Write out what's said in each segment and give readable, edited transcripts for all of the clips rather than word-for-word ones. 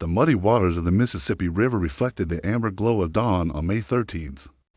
The muddy waters of the Mississippi River reflected the amber glow of dawn on May 13,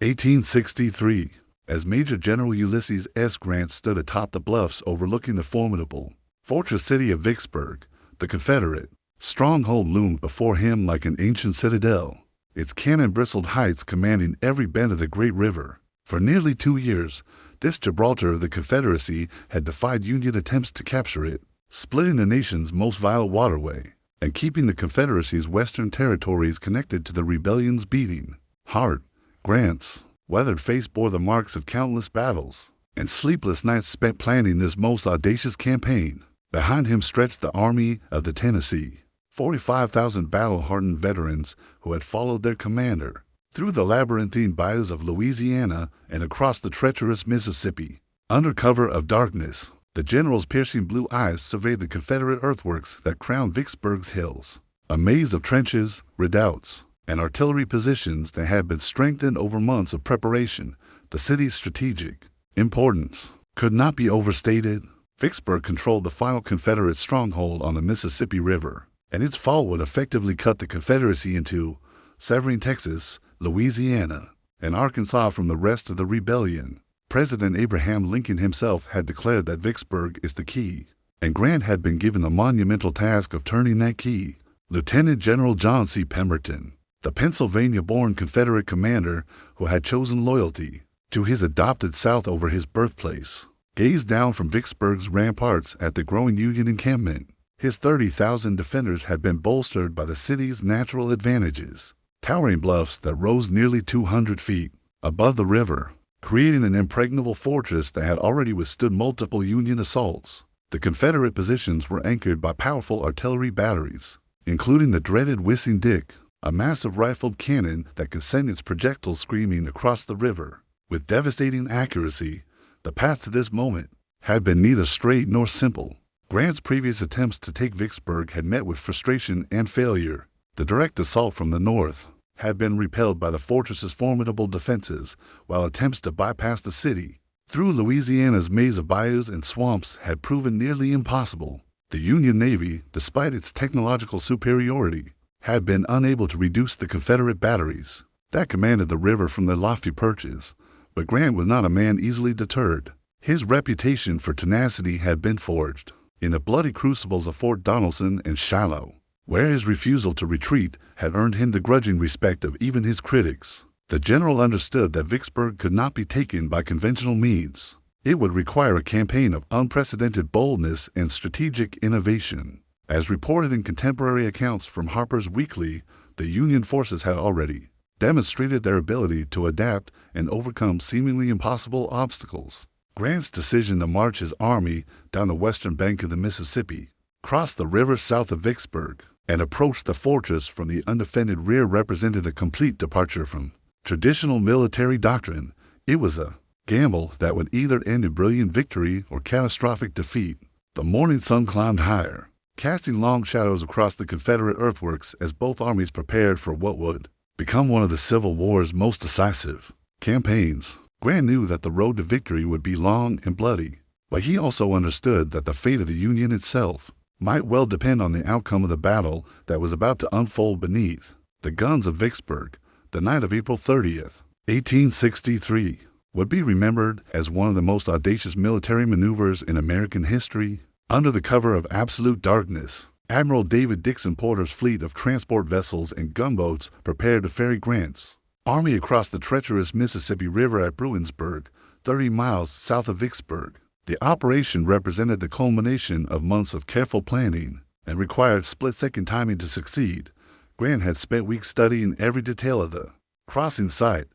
1863, as Major General Ulysses S. Grant stood atop the bluffs overlooking the formidable fortress city of Vicksburg. The Confederate stronghold loomed before him like an ancient citadel, its cannon-bristled heights commanding every bend of the great river. For nearly 2 years, this Gibraltar of the Confederacy had defied Union attempts to capture it, splitting the nation's most vital waterway and keeping the Confederacy's western territories connected to the rebellion's beating heart. Grant's weathered face bore the marks of countless battles and sleepless nights spent planning this most audacious campaign. Behind him stretched the Army of the Tennessee, 45,000 battle-hardened veterans who had followed their commander through the labyrinthine bayous of Louisiana and across the treacherous Mississippi. Under cover of darkness, the general's piercing blue eyes surveyed the Confederate earthworks that crowned Vicksburg's hills, a maze of trenches, redoubts, and artillery positions that had been strengthened over months of preparation. The city's strategic importance could not be overstated. Vicksburg controlled the final Confederate stronghold on the Mississippi River, and its fall would effectively cut the Confederacy in two, severing Texas, Louisiana, and Arkansas from the rest of the rebellion. President Abraham Lincoln himself had declared that Vicksburg is the key, and Grant had been given the monumental task of turning that key. Lieutenant General John C. Pemberton, the Pennsylvania-born Confederate commander who had chosen loyalty to his adopted South over his birthplace, gazed down from Vicksburg's ramparts at the growing Union encampment. His 30,000 defenders had been bolstered by the city's natural advantages, towering bluffs that rose nearly 200 feet above the river, creating an impregnable fortress that had already withstood multiple Union assaults. The Confederate positions were anchored by powerful artillery batteries, including the dreaded Whistling Dick, a massive rifled cannon that could send its projectiles screaming across the river with devastating accuracy. The path to this moment had been neither straight nor simple. Grant's previous attempts to take Vicksburg had met with frustration and failure. The direct assault from the north had been repelled by the fortress's formidable defenses, while attempts to bypass the city through Louisiana's maze of bayous and swamps had proven nearly impossible. The Union Navy, despite its technological superiority, had been unable to reduce the Confederate batteries that commanded the river from their lofty perches. But Grant was not a man easily deterred. His reputation for tenacity had been forged in the bloody crucibles of Fort Donelson and Shiloh, where his refusal to retreat had earned him the grudging respect of even his critics. The general understood that Vicksburg could not be taken by conventional means. It would require a campaign of unprecedented boldness and strategic innovation. As reported in contemporary accounts from Harper's Weekly, the Union forces had already demonstrated their ability to adapt and overcome seemingly impossible obstacles. Grant's decision to march his army down the western bank of the Mississippi, cross the river south of Vicksburg, and approach the fortress from the undefended rear represented a complete departure from traditional military doctrine. It was a gamble that would either end in brilliant victory or catastrophic defeat. The morning sun climbed higher, casting long shadows across the Confederate earthworks as both armies prepared for what would become one of the Civil War's most decisive campaigns. Grant knew that the road to victory would be long and bloody, but he also understood that the fate of the Union itself might well depend on the outcome of the battle that was about to unfold beneath the guns of Vicksburg. The night of April 30th, 1863, would be remembered as one of the most audacious military maneuvers in American history. Under the cover of absolute darkness, Admiral David Dixon Porter's fleet of transport vessels and gunboats prepared to ferry Grant's army across the treacherous Mississippi River at Bruinsburg, 30 miles south of Vicksburg. The operation represented the culmination of months of careful planning and required split-second timing to succeed. Grant had spent weeks studying every detail of the crossing site.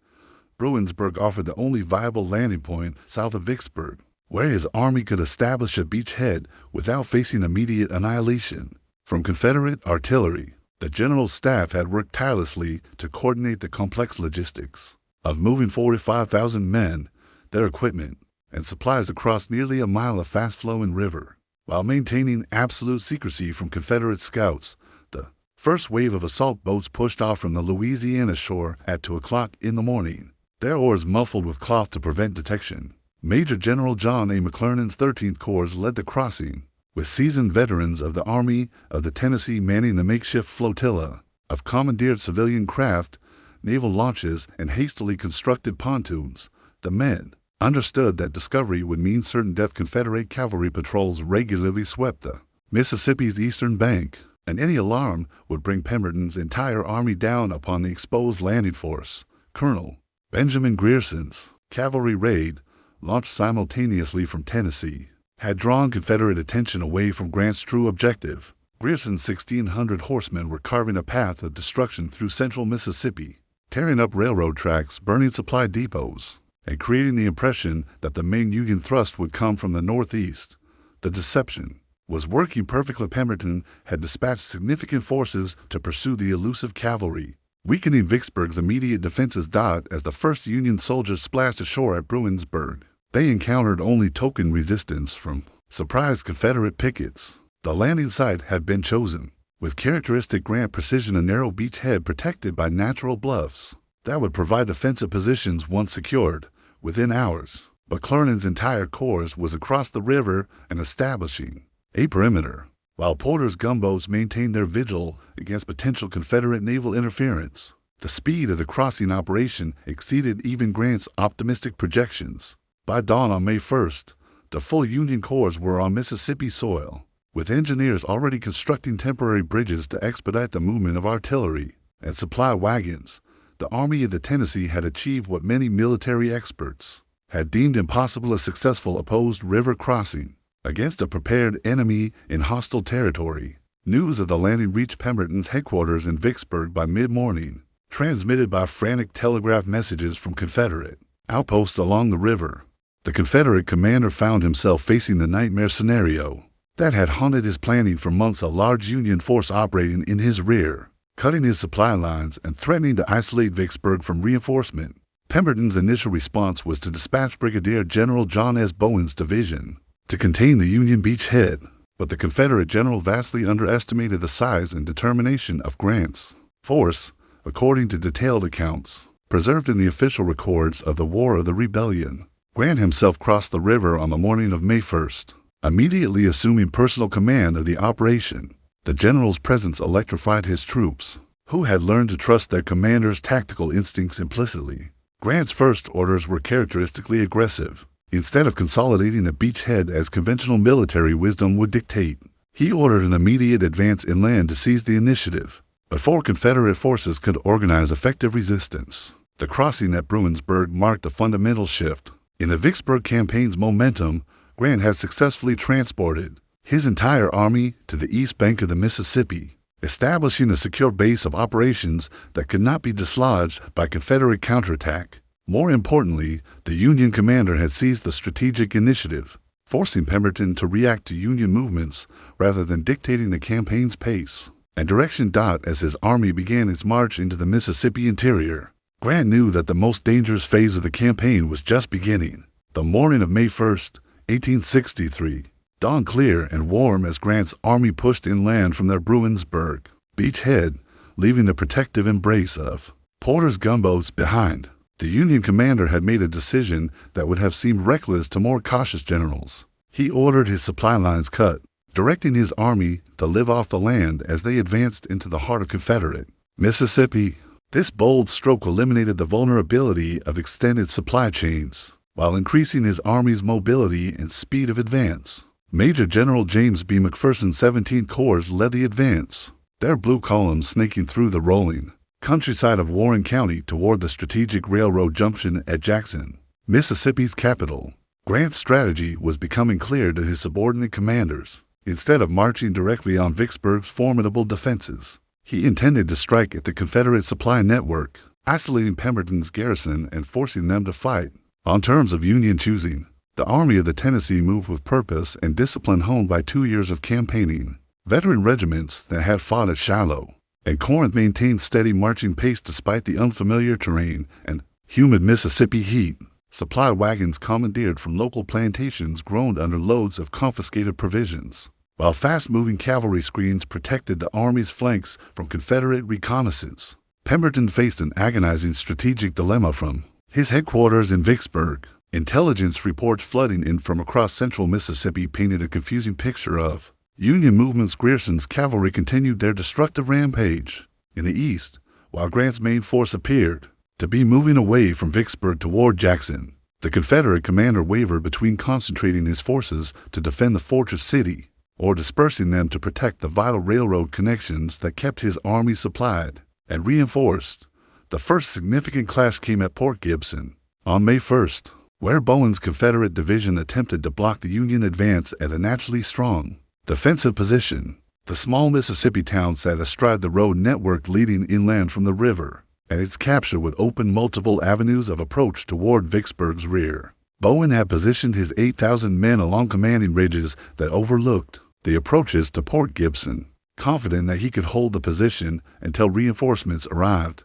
Bruinsburg offered the only viable landing point south of Vicksburg, where his army could establish a beachhead without facing immediate annihilation from Confederate artillery. The general's staff had worked tirelessly to coordinate the complex logistics of moving 45,000 men, their equipment, and supplies across nearly a mile of fast-flowing river, while maintaining absolute secrecy from Confederate scouts. The first wave of assault boats pushed off from the Louisiana shore at 2 o'clock in the morning, their oars muffled with cloth to prevent detection. Major General John A. McClernand's 13th Corps led the crossing, with seasoned veterans of the Army of the Tennessee manning the makeshift flotilla of commandeered civilian craft, naval launches, and hastily constructed pontoons. The men understood that discovery would mean certain death. Confederate cavalry patrols regularly swept the Mississippi's eastern bank, and any alarm would bring Pemberton's entire army down upon the exposed landing force. Colonel Benjamin Grierson's cavalry raid, launched simultaneously from Tennessee, had drawn Confederate attention away from Grant's true objective. Grierson's 1,600 horsemen were carving a path of destruction through central Mississippi, tearing up railroad tracks, burning supply depots, and creating the impression that the main Union thrust would come from the northeast. The deception was working perfectly. Pemberton had dispatched significant forces to pursue the elusive cavalry, weakening Vicksburg's immediate defenses. As the first Union soldiers splashed ashore at Bruinsburg, they encountered only token resistance from surprised Confederate pickets. The landing site had been chosen, with characteristic Grant precision, a narrow beachhead protected by natural bluffs that would provide defensive positions once secured within hours. McClernand's entire corps was across the river and establishing a perimeter, while Porter's gunboats maintained their vigil against potential Confederate naval interference. The speed of the crossing operation exceeded even Grant's optimistic projections. By dawn on May 1st, the full Union corps were on Mississippi soil, with engineers already constructing temporary bridges to expedite the movement of artillery and supply wagons. The Army of the Tennessee had achieved what many military experts had deemed impossible: a successful opposed river crossing against a prepared enemy in hostile territory. News of the landing reached Pemberton's headquarters in Vicksburg by mid-morning, transmitted by frantic telegraph messages from Confederate outposts along the river. The Confederate commander found himself facing the nightmare scenario that had haunted his planning for months: a large Union force operating in his rear, cutting his supply lines and threatening to isolate Vicksburg from reinforcement. Pemberton's initial response was to dispatch Brigadier General John S. Bowen's division to contain the Union beachhead, but the Confederate general vastly underestimated the size and determination of Grant's force. According to detailed accounts preserved in the official records of the War of the Rebellion, Grant himself crossed the river on the morning of May 1st, immediately assuming personal command of the operation. The general's presence electrified his troops, who had learned to trust their commander's tactical instincts implicitly. Grant's first orders were characteristically aggressive. Instead of consolidating a beachhead as conventional military wisdom would dictate, he ordered an immediate advance inland to seize the initiative before Confederate forces could organize effective resistance. The crossing at Bruinsburg marked a fundamental shift in the Vicksburg campaign's momentum. Grant had successfully transported his entire army to the east bank of the Mississippi, establishing a secure base of operations that could not be dislodged by Confederate counterattack. More importantly, the Union commander had seized the strategic initiative, forcing Pemberton to react to Union movements rather than dictating the campaign's pace and direction. As his army began its march into the Mississippi interior, Grant knew that the most dangerous phase of the campaign was just beginning. The morning of May 1st, 1863, dawned clear and warm as Grant's army pushed inland from their Bruinsburg beachhead, leaving the protective embrace of Porter's gunboats behind. The Union commander had made a decision that would have seemed reckless to more cautious generals. He ordered his supply lines cut, directing his army to live off the land as they advanced into the heart of Confederate Mississippi. This bold stroke eliminated the vulnerability of extended supply chains, while increasing his army's mobility and speed of advance. Major General James B. McPherson's 17th Corps led the advance, their blue columns snaking through the rolling countryside of Warren County toward the strategic railroad junction at Jackson, Mississippi's capital. Grant's strategy was becoming clear to his subordinate commanders. Instead of marching directly on Vicksburg's formidable defenses, he intended to strike at the Confederate supply network, isolating Pemberton's garrison and forcing them to fight on terms of Union choosing. The Army of the Tennessee moved with purpose and discipline, honed by 2 years of campaigning. Veteran regiments that had fought at Shiloh and Corinth maintained steady marching pace despite the unfamiliar terrain and humid Mississippi heat. Supply wagons commandeered from local plantations groaned under loads of confiscated provisions, while fast-moving cavalry screens protected the Army's flanks from Confederate reconnaissance. Pemberton faced an agonizing strategic dilemma from his headquarters in Vicksburg. Intelligence reports flooding in from across central Mississippi painted a confusing picture of Union movements. Grierson's cavalry continued their destructive rampage in the east, while Grant's main force appeared to be moving away from Vicksburg toward Jackson. The Confederate commander wavered between concentrating his forces to defend the fortress city or dispersing them to protect the vital railroad connections that kept his army supplied and reinforced. The first significant clash came at Port Gibson on May 1st, where Bowen's Confederate division attempted to block the Union advance at a naturally strong defensive position. The small Mississippi town sat astride the road network leading inland from the river, and its capture would open multiple avenues of approach toward Vicksburg's rear. Bowen had positioned his 8,000 men along commanding ridges that overlooked the approaches to Port Gibson, confident that he could hold the position until reinforcements arrived.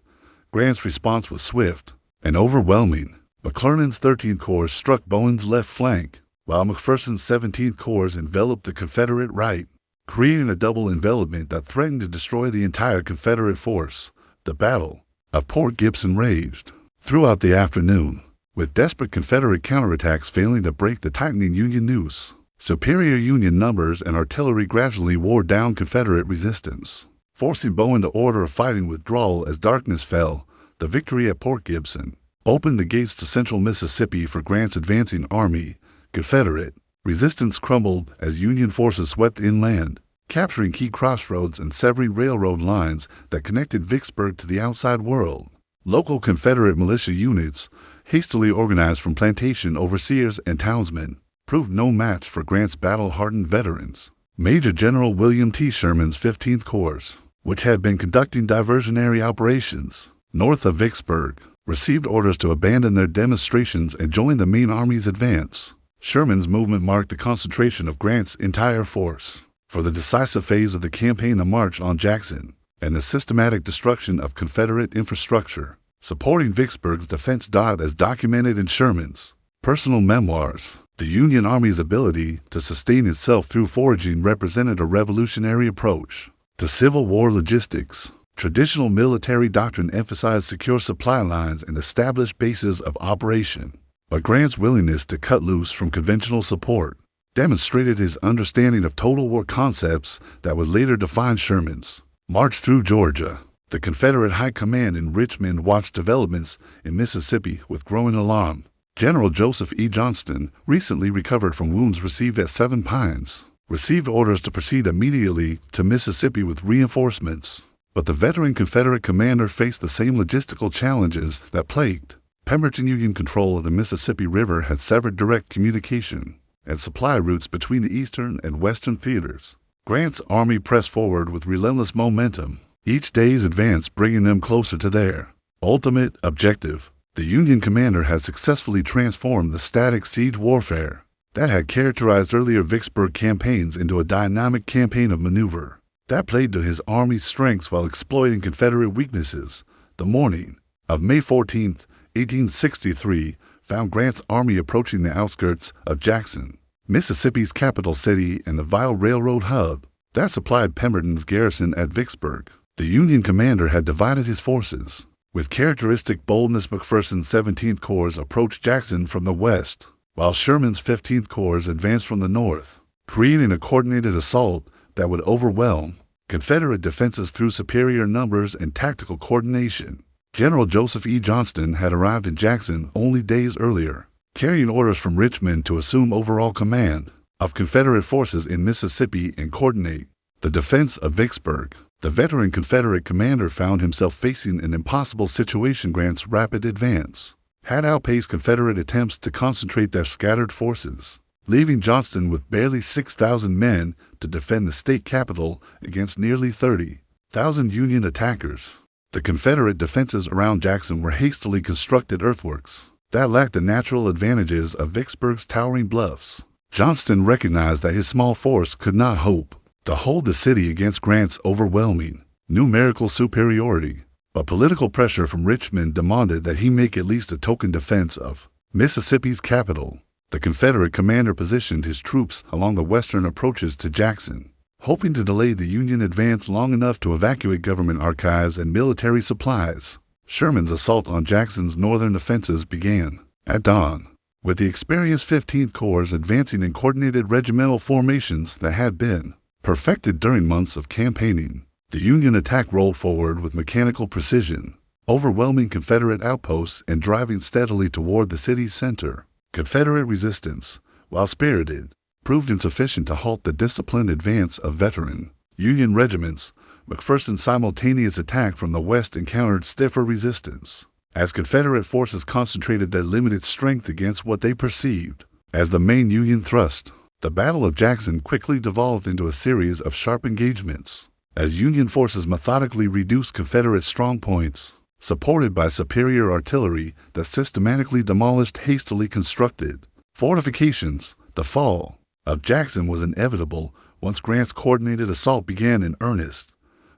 Grant's response was swift and overwhelming. McClernand's 13th Corps struck Bowen's left flank, while McPherson's 17th Corps enveloped the Confederate right, creating a double envelopment that threatened to destroy the entire Confederate force. The Battle of Port Gibson raged throughout the afternoon, with desperate Confederate counterattacks failing to break the tightening Union noose. Superior Union numbers and artillery gradually wore down Confederate resistance, forcing Bowen to order a fighting withdrawal as darkness fell. The victory at Port Gibson opened the gates to central Mississippi for Grant's advancing army. Confederate resistance crumbled as Union forces swept inland, capturing key crossroads and severing railroad lines that connected Vicksburg to the outside world. Local Confederate militia units, hastily organized from plantation overseers and townsmen, proved no match for Grant's battle-hardened veterans. Major General William T. Sherman's 15th Corps, which had been conducting diversionary operations north of Vicksburg, received orders to abandon their demonstrations and join the main army's advance. Sherman's movement marked the concentration of Grant's entire force for the decisive phase of the campaign, a march on Jackson, and the systematic destruction of Confederate infrastructure, supporting Vicksburg's defense. As documented in Sherman's personal memoirs, the Union Army's ability to sustain itself through foraging represented a revolutionary approach to Civil War logistics. Traditional military doctrine emphasized secure supply lines and established bases of operation, but Grant's willingness to cut loose from conventional support demonstrated his understanding of total war concepts that would later define Sherman's march through Georgia. The Confederate High Command in Richmond watched developments in Mississippi with growing alarm. General Joseph E. Johnston, recently recovered from wounds received at Seven Pines, received orders to proceed immediately to Mississippi with reinforcements. But the veteran Confederate commander faced the same logistical challenges that plagued Pemberton. Union control of the Mississippi River had severed direct communication and supply routes between the eastern and western theaters. Grant's army pressed forward with relentless momentum, each day's advance bringing them closer to their ultimate objective. The Union commander had successfully transformed the static siege warfare that had characterized earlier Vicksburg campaigns into a dynamic campaign of maneuver that played to his army's strengths while exploiting Confederate weaknesses. The morning of May 14, 1863, found Grant's army approaching the outskirts of Jackson, Mississippi's capital city and the vital railroad hub that supplied Pemberton's garrison at Vicksburg. The Union commander had divided his forces. With characteristic boldness, McPherson's 17th Corps approached Jackson from the west, while Sherman's 15th Corps advanced from the north, creating a coordinated assault that would overwhelm Confederate defenses through superior numbers and tactical coordination. General Joseph E. Johnston had arrived in Jackson only days earlier, carrying orders from Richmond to assume overall command of Confederate forces in Mississippi and coordinate the defense of Vicksburg. The veteran Confederate commander found himself facing an impossible situation. Grant's rapid advance had outpaced Confederate attempts to concentrate their scattered forces, leaving Johnston with barely 6,000 men to defend the state capital against nearly 30,000 Union attackers. The Confederate defenses around Jackson were hastily constructed earthworks that lacked the natural advantages of Vicksburg's towering bluffs. Johnston recognized that his small force could not hope to hold the city against Grant's overwhelming numerical superiority, but political pressure from Richmond demanded that he make at least a token defense of Mississippi's capital. The Confederate commander positioned his troops along the western approaches to Jackson, hoping to delay the Union advance long enough to evacuate government archives and military supplies. Sherman's assault on Jackson's northern defenses began at dawn, with the experienced 15th Corps advancing in coordinated regimental formations that had been perfected during months of campaigning. The Union attack rolled forward with mechanical precision, overwhelming Confederate outposts and driving steadily toward the city's center. Confederate resistance, while spirited, proved insufficient to halt the disciplined advance of veteran Union regiments. McPherson's simultaneous attack from the west encountered stiffer resistance, as Confederate forces concentrated their limited strength against what they perceived as the main Union thrust. The Battle of Jackson quickly devolved into a series of sharp engagements, as Union forces methodically reduced Confederate strongpoints, supported by superior artillery that systematically demolished hastily constructed fortifications. The fall of Jackson was inevitable once Grant's coordinated assault began in earnest.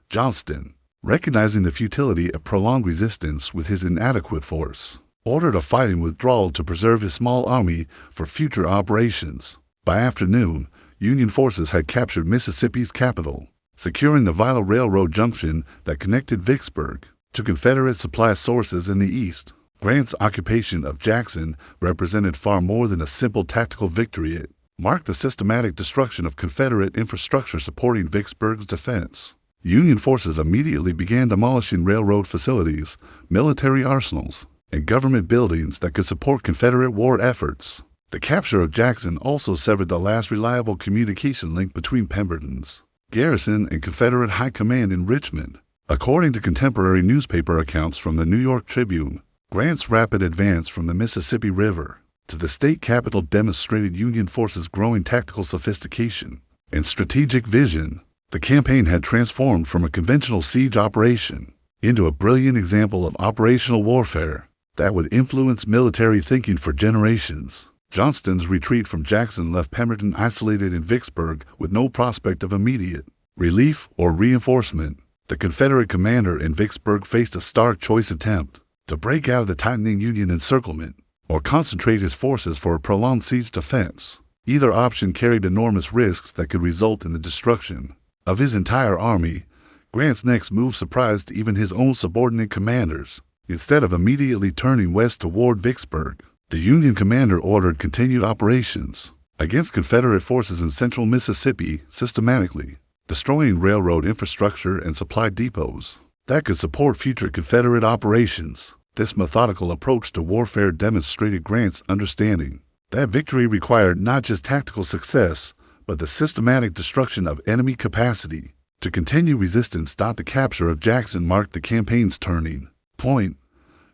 Johnston, recognizing the futility of prolonged resistance with his inadequate force, ordered a fighting withdrawal to preserve his small army for future operations. By afternoon, Union forces had captured Mississippi's capital, securing the vital railroad junction that connected Vicksburg to Confederate supply sources in the east. Grant's occupation of Jackson represented far more than a simple tactical victory. It marked the systematic destruction of Confederate infrastructure supporting Vicksburg's defense. Union forces immediately began demolishing railroad facilities, military arsenals, and government buildings that could support Confederate war efforts. The capture of Jackson also severed the last reliable communication link between Pemberton's garrison and Confederate high command in Richmond. According to contemporary newspaper accounts from the New York Tribune, Grant's rapid advance from the Mississippi River to the state capital demonstrated Union forces' growing tactical sophistication and strategic vision. The campaign had transformed from a conventional siege operation into a brilliant example of operational warfare that would influence military thinking for generations. Johnston's retreat from Jackson left Pemberton isolated in Vicksburg with no prospect of immediate relief or reinforcement. The Confederate commander in Vicksburg faced a stark choice: attempt to break out of the tightening Union encirclement or concentrate his forces for a prolonged siege defense. Either option carried enormous risks that could result in the destruction of his entire army. Grant's next move surprised even his own subordinate commanders. Instead of immediately turning west toward Vicksburg, the Union commander ordered continued operations against Confederate forces in central Mississippi, systematically destroying railroad infrastructure and supply depots that could support future Confederate operations. This methodical approach to warfare demonstrated Grant's understanding that victory required not just tactical success, but the systematic destruction of enemy capacity to continue resistance. The capture of Jackson marked the campaign's turning point.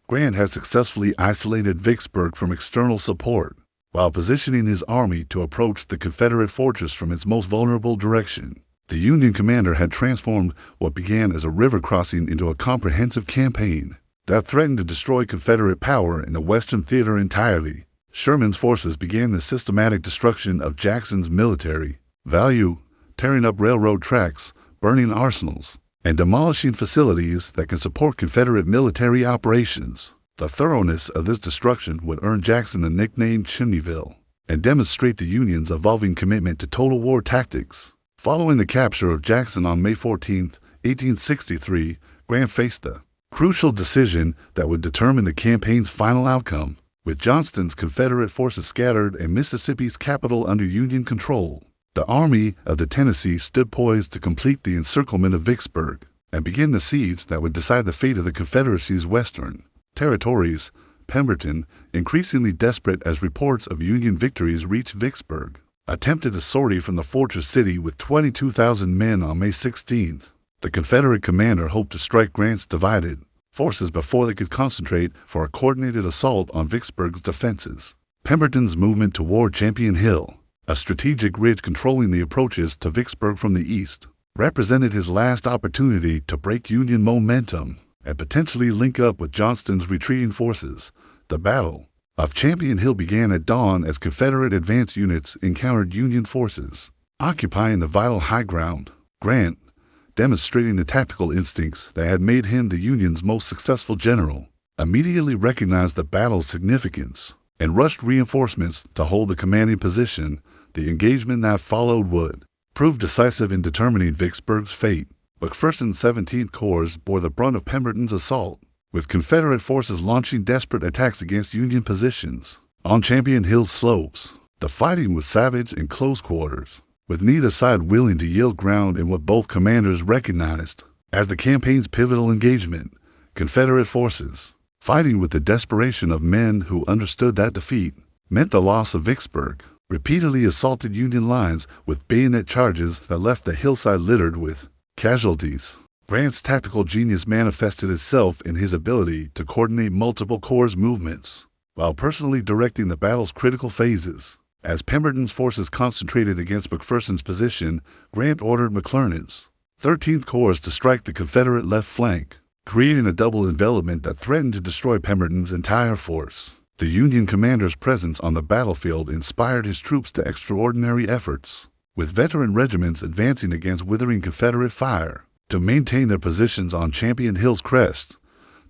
Grant had successfully isolated Vicksburg from external support, while positioning his army to approach the Confederate fortress from its most vulnerable direction. The Union commander had transformed what began as a river crossing into a comprehensive campaign that threatened to destroy Confederate power in the Western theater entirely. Sherman's forces began the systematic destruction of Jackson's military value, tearing up railroad tracks, burning arsenals, and demolishing facilities that can support Confederate military operations. The thoroughness of this destruction would earn Jackson the nickname Chimneyville and demonstrate the Union's evolving commitment to total war tactics. Following the capture of Jackson on May 14, 1863, Grant faced the crucial decision that would determine the campaign's final outcome. With Johnston's Confederate forces scattered and Mississippi's capital under Union control, the Army of the Tennessee stood poised to complete the encirclement of Vicksburg and begin the siege that would decide the fate of the Confederacy's western territories. Pemberton, increasingly desperate as reports of Union victories reached Vicksburg, attempted a sortie from the fortress city with 22,000 men on May 16th. The Confederate commander hoped to strike Grant's divided forces before they could concentrate for a coordinated assault on Vicksburg's defenses. Pemberton's movement toward Champion Hill, a strategic ridge controlling the approaches to Vicksburg from the east, represented his last opportunity to break Union momentum and potentially link up with Johnston's retreating forces. The Battle of Champion Hill began at dawn as Confederate advance units encountered Union forces occupying the vital high ground. Grant, demonstrating the tactical instincts that had made him the Union's most successful general, immediately recognized the battle's significance and rushed reinforcements to hold the commanding position. The engagement that followed would prove decisive in determining Vicksburg's fate. McPherson's 17th Corps bore the brunt of Pemberton's assault, with Confederate forces launching desperate attacks against Union positions. On Champion Hill's slopes, the fighting was savage in close quarters, with neither side willing to yield ground in what both commanders recognized as the campaign's pivotal engagement. Confederate forces, fighting with the desperation of men who understood that defeat meant the loss of Vicksburg, repeatedly assaulted Union lines with bayonet charges that left the hillside littered with casualties. Grant's tactical genius manifested itself in his ability to coordinate multiple corps' movements, while personally directing the battle's critical phases. As Pemberton's forces concentrated against McPherson's position, Grant ordered McClernand's 13th Corps to strike the Confederate left flank, creating a double envelopment that threatened to destroy Pemberton's entire force. The Union commander's presence on the battlefield inspired his troops to extraordinary efforts, with veteran regiments advancing against withering Confederate fire. To maintain their positions on Champion Hill's crest,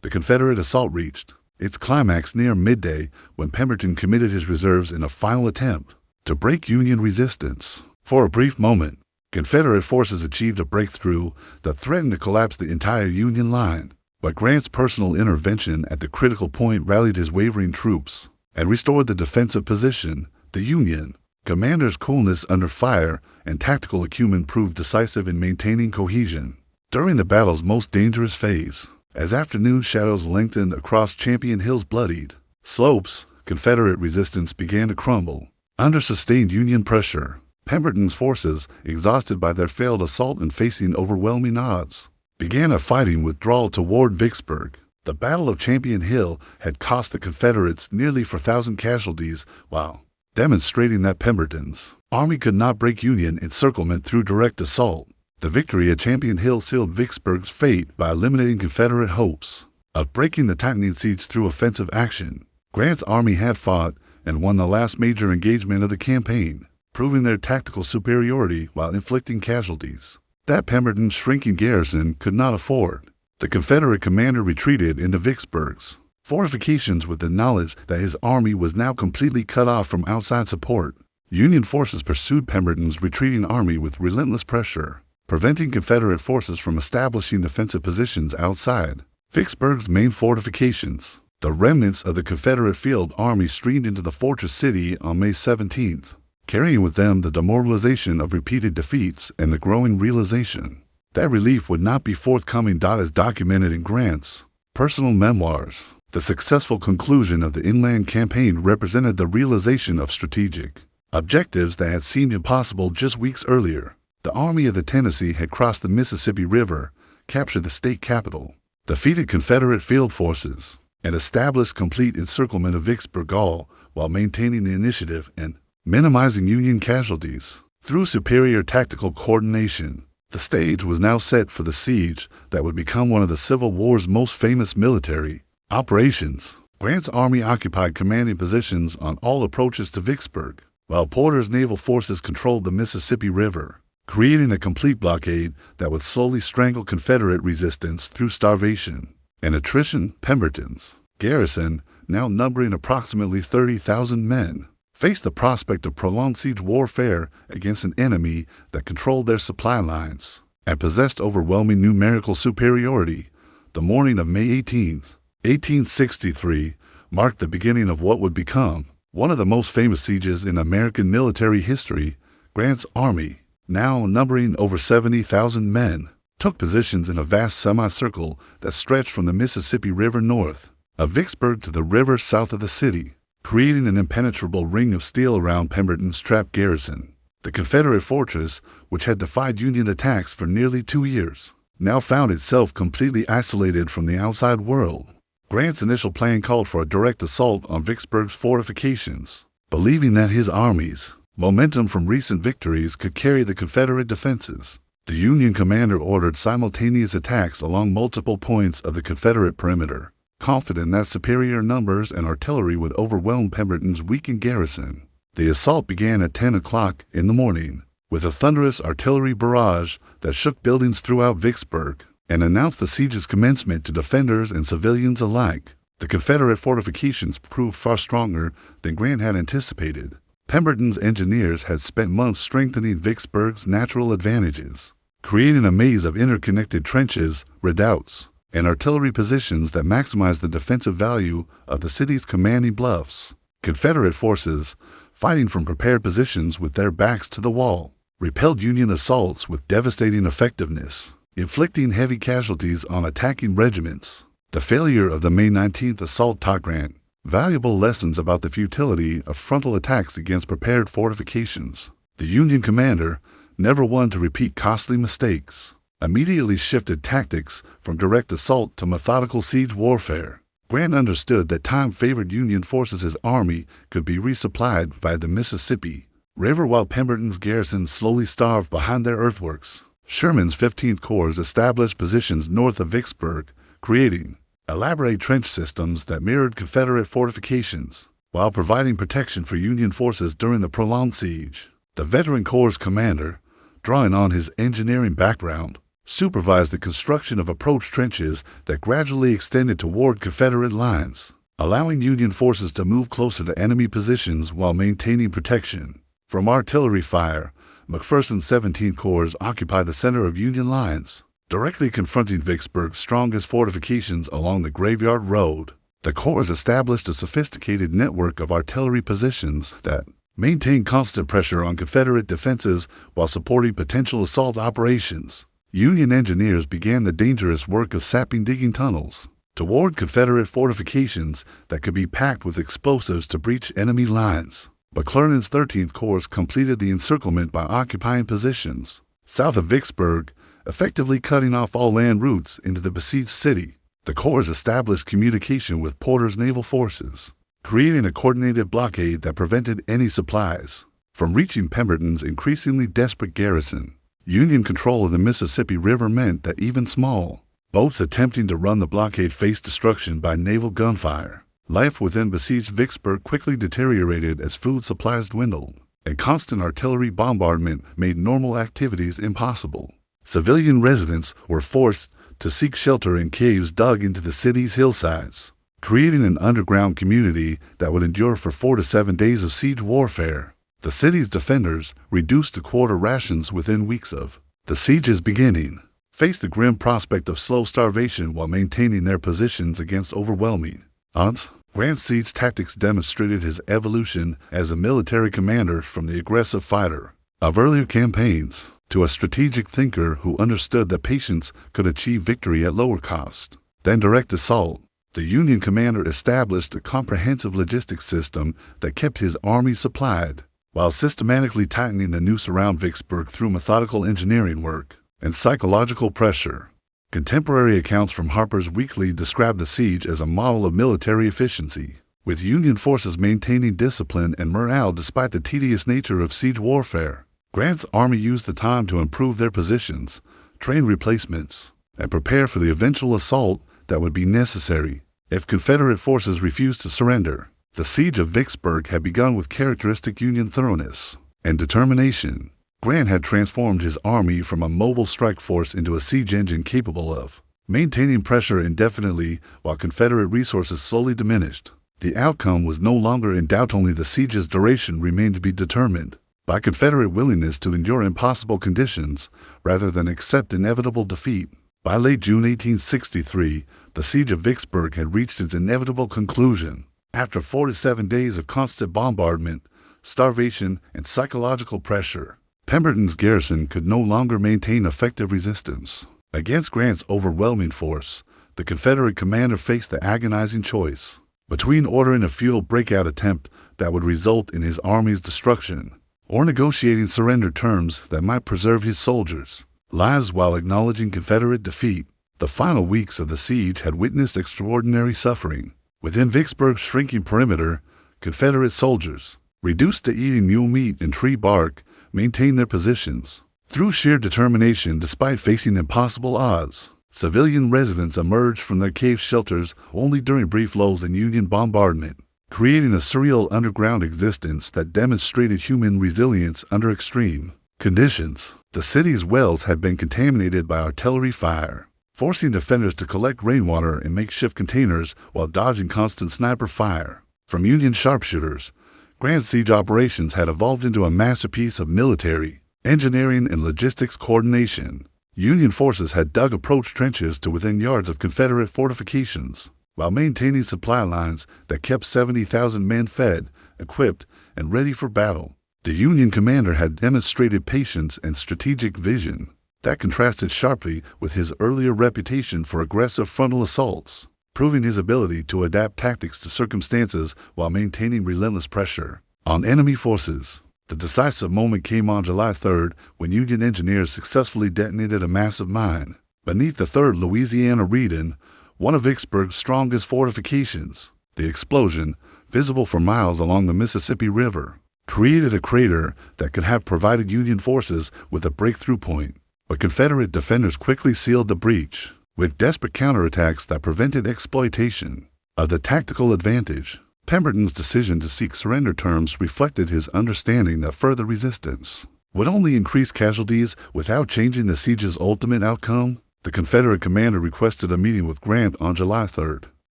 the Confederate assault reached its climax near midday when Pemberton committed his reserves in a final attempt to break Union resistance. For a brief moment, Confederate forces achieved a breakthrough that threatened to collapse the entire Union line, but Grant's personal intervention at the critical point rallied his wavering troops and restored the defensive position. The Union commander's coolness under fire and tactical acumen proved decisive in maintaining cohesion during the battle's most dangerous phase. As afternoon shadows lengthened across Champion Hill's bloodied slopes, Confederate resistance began to crumble. Under sustained Union pressure, Pemberton's forces, exhausted by their failed assault and facing overwhelming odds, began a fighting withdrawal toward Vicksburg. The Battle of Champion Hill had cost the Confederates nearly 4,000 casualties, while demonstrating that Pemberton's army could not break Union encirclement through direct assault. The victory at Champion Hill sealed Vicksburg's fate by eliminating Confederate hopes of breaking the tightening siege through offensive action. Grant's army had fought and won the last major engagement of the campaign, proving their tactical superiority while inflicting casualties that Pemberton's shrinking garrison could not afford. The Confederate commander retreated into Vicksburg's fortifications with the knowledge that his army was now completely cut off from outside support. Union forces pursued Pemberton's retreating army with relentless pressure, preventing Confederate forces from establishing defensive positions outside Vicksburg's main fortifications. The remnants of the Confederate field army streamed into the fortress city on May 17th, carrying with them the demoralization of repeated defeats and the growing realization that relief would not be forthcoming. As documented in Grant's personal memoirs, the successful conclusion of the inland campaign represented the realization of strategic objectives that had seemed impossible just weeks earlier. The Army of the Tennessee had crossed the Mississippi River, captured the state capital, defeated Confederate field forces, and established complete encirclement of Vicksburg, all while maintaining the initiative and minimizing Union casualties. Through superior tactical coordination, the stage was now set for the siege that would become one of the Civil War's most famous military operations. Grant's army occupied commanding positions on all approaches to Vicksburg, while Porter's naval forces controlled the Mississippi River, creating a complete blockade that would slowly strangle Confederate resistance through starvation and attrition. Pemberton's garrison, now numbering approximately 30,000 men, faced the prospect of prolonged siege warfare against an enemy that controlled their supply lines and possessed overwhelming numerical superiority. The morning of May 18, 1863, marked the beginning of what would become one of the most famous sieges in American military history. Grant's army, now numbering over 70,000 men, took positions in a vast semicircle that stretched from the Mississippi River north of Vicksburg to the river south of the city, creating an impenetrable ring of steel around Pemberton's trapped garrison. The Confederate fortress, which had defied Union attacks for nearly 2 years, now found itself completely isolated from the outside world. Grant's initial plan called for a direct assault on Vicksburg's fortifications, believing that his army's momentum from recent victories could carry the Confederate defenses. The Union commander ordered simultaneous attacks along multiple points of the Confederate perimeter, confident that superior numbers and artillery would overwhelm Pemberton's weakened garrison. The assault began at 10 o'clock in the morning, with a thunderous artillery barrage that shook buildings throughout Vicksburg and announced the siege's commencement to defenders and civilians alike. The Confederate fortifications proved far stronger than Grant had anticipated. Pemberton's engineers had spent months strengthening Vicksburg's natural advantages, creating a maze of interconnected trenches, redoubts, and artillery positions that maximized the defensive value of the city's commanding bluffs. Confederate forces, fighting from prepared positions with their backs to the wall, repelled Union assaults with devastating effectiveness, inflicting heavy casualties on attacking regiments. The failure of the May 19th assault taught Grant valuable lessons about the futility of frontal attacks against prepared fortifications. The Union commander, never one to repeat costly mistakes, immediately shifted tactics from direct assault to methodical siege warfare. Grant understood that time favored Union forces as army could be resupplied via the Mississippi River while Pemberton's garrison slowly starved behind their earthworks. Sherman's 15th Corps established positions north of Vicksburg, creating elaborate trench systems that mirrored Confederate fortifications, while providing protection for Union forces during the prolonged siege. The veteran Corps commander, drawing on his engineering background, supervised the construction of approach trenches that gradually extended toward Confederate lines, allowing Union forces to move closer to enemy positions while maintaining protection from artillery fire. McPherson's 17th Corps occupied the center of Union lines, directly confronting Vicksburg's strongest fortifications along the Graveyard Road. The Corps established a sophisticated network of artillery positions that maintained constant pressure on Confederate defenses while supporting potential assault operations. Union engineers began the dangerous work of sapping digging tunnels toward Confederate fortifications that could be packed with explosives to breach enemy lines. McClernand's 13th Corps completed the encirclement by occupying positions south of Vicksburg, effectively cutting off all land routes into the besieged city. The Corps established communication with Porter's naval forces, creating a coordinated blockade that prevented any supplies from reaching Pemberton's increasingly desperate garrison. Union control of the Mississippi River meant that even small boats attempting to run the blockade faced destruction by naval gunfire. Life within besieged Vicksburg quickly deteriorated as food supplies dwindled, and constant artillery bombardment made normal activities impossible. Civilian residents were forced to seek shelter in caves dug into the city's hillsides, creating an underground community that would endure for 4 to 7 days of siege warfare. The city's defenders, reduced to quarter rations within weeks of the siege's beginning, faced the grim prospect of slow starvation while maintaining their positions against overwhelming odds. Grant's siege tactics demonstrated his evolution as a military commander from the aggressive fighter of earlier campaigns to a strategic thinker who understood that patience could achieve victory at lower cost than direct assault. The Union commander established a comprehensive logistics system that kept his army supplied, while systematically tightening the noose around Vicksburg through methodical engineering work and psychological pressure. Contemporary accounts from Harper's Weekly describe the siege as a model of military efficiency, with Union forces maintaining discipline and morale despite the tedious nature of siege warfare. Grant's army used the time to improve their positions, train replacements, and prepare for the eventual assault that would be necessary if Confederate forces refused to surrender. The siege of Vicksburg had begun with characteristic Union thoroughness and determination. Grant had transformed his army from a mobile strike force into a siege engine capable of maintaining pressure indefinitely while Confederate resources slowly diminished. The outcome was no longer in doubt, only the siege's duration remained to be determined by Confederate willingness to endure impossible conditions rather than accept inevitable defeat. By late June 1863, the siege of Vicksburg had reached its inevitable conclusion. After 4 to 7 days of constant bombardment, starvation, and psychological pressure, Pemberton's garrison could no longer maintain effective resistance. Against Grant's overwhelming force, the Confederate commander faced the agonizing choice between ordering a fuel breakout attempt that would result in his army's destruction, or negotiating surrender terms that might preserve his soldiers' lives while acknowledging Confederate defeat. The final weeks of the siege had witnessed extraordinary suffering. Within Vicksburg's shrinking perimeter, Confederate soldiers, reduced to eating mule meat and tree bark, maintained their positions. Through sheer determination despite facing impossible odds, civilian residents emerged from their cave shelters only during brief lulls in Union bombardment, creating a surreal underground existence that demonstrated human resilience under extreme conditions. The city's wells had been contaminated by artillery fire, forcing defenders to collect rainwater in makeshift containers while dodging constant sniper fire from Union sharpshooters. Grant's siege operations had evolved into a masterpiece of military engineering and logistics coordination. Union forces had dug approach trenches to within yards of Confederate fortifications, while maintaining supply lines that kept 70,000 men fed, equipped, and ready for battle. The Union commander had demonstrated patience and strategic vision that contrasted sharply with his earlier reputation for aggressive frontal assaults, proving his ability to adapt tactics to circumstances while maintaining relentless pressure on enemy forces. The decisive moment came on July 3rd when Union engineers successfully detonated a massive mine beneath the 3rd Louisiana Redan, one of Vicksburg's strongest fortifications. The explosion, visible for miles along the Mississippi River, created a crater that could have provided Union forces with a breakthrough point. But Confederate defenders quickly sealed the breach with desperate counterattacks that prevented exploitation of the tactical advantage. Pemberton's decision to seek surrender terms reflected his understanding that further resistance would only increase casualties without changing the siege's ultimate outcome. The Confederate commander requested a meeting with Grant on July 3rd,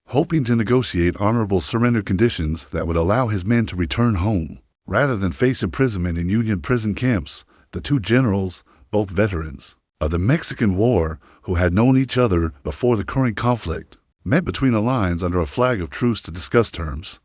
hoping to negotiate honorable surrender conditions that would allow his men to return home rather than face imprisonment in Union prison camps. The two generals, both veterans of the Mexican War who had known each other before the current conflict, met between the lines under a flag of truce to discuss terms.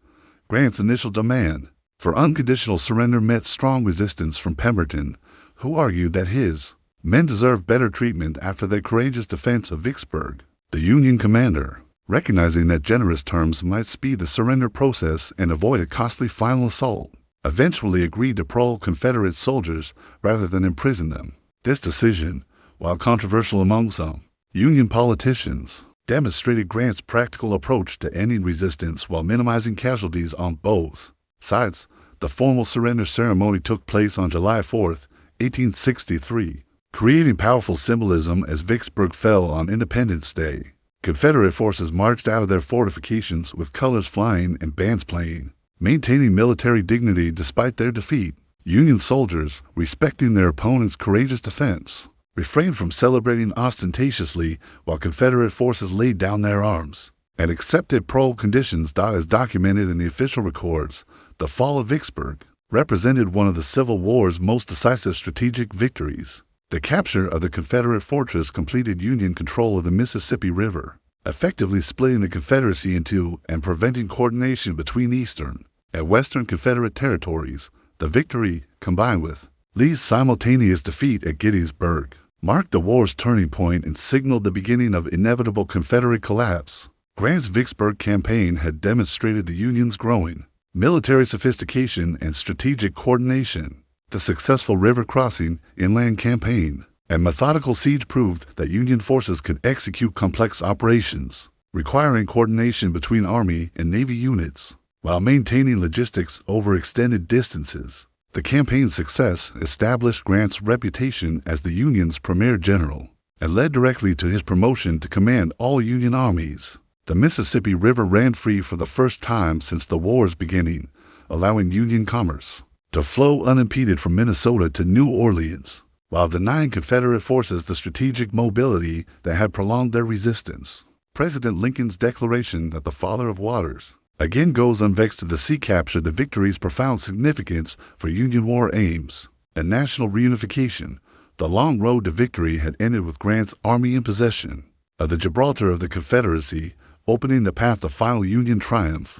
Grant's initial demand for unconditional surrender met strong resistance from Pemberton, who argued that his men deserved better treatment after their courageous defense of Vicksburg. The Union commander, recognizing that generous terms might speed the surrender process and avoid a costly final assault, eventually agreed to parole Confederate soldiers rather than imprison them. This decision, while controversial among some Union politicians, demonstrated Grant's practical approach to ending resistance while minimizing casualties on both sides. The formal surrender ceremony took place on July 4, 1863, creating powerful symbolism as Vicksburg fell on Independence Day. Confederate forces marched out of their fortifications with colors flying and bands playing, maintaining military dignity despite their defeat. Union soldiers, respecting their opponent's courageous defense, refrained from celebrating ostentatiously while Confederate forces laid down their arms and accepted parole conditions as documented in the official records. The fall of Vicksburg represented one of the Civil War's most decisive strategic victories. The capture of the Confederate fortress completed Union control of the Mississippi River, effectively splitting the Confederacy in two and preventing coordination between Eastern and Western Confederate territories. The victory, combined with Lee's simultaneous defeat at Gettysburg, marked the war's turning point and signaled the beginning of inevitable Confederate collapse. Grant's Vicksburg campaign had demonstrated the Union's growing military sophistication and strategic coordination. The successful river crossing, inland campaign, and methodical siege proved that Union forces could execute complex operations, requiring coordination between Army and Navy units, while maintaining logistics over extended distances. The campaign's success established Grant's reputation as the Union's premier general and led directly to his promotion to command all Union armies. The Mississippi River ran free for the first time since the war's beginning, allowing Union commerce to flow unimpeded from Minnesota to New Orleans, while denying Confederate forces the strategic mobility that had prolonged their resistance. President Lincoln's declaration that the Father of Waters again goes unvexed to the sea captured the victory's profound significance for Union war aims and national reunification. The long road to victory had ended with Grant's army in possession of the Gibraltar of the Confederacy, opening the path to final Union triumph.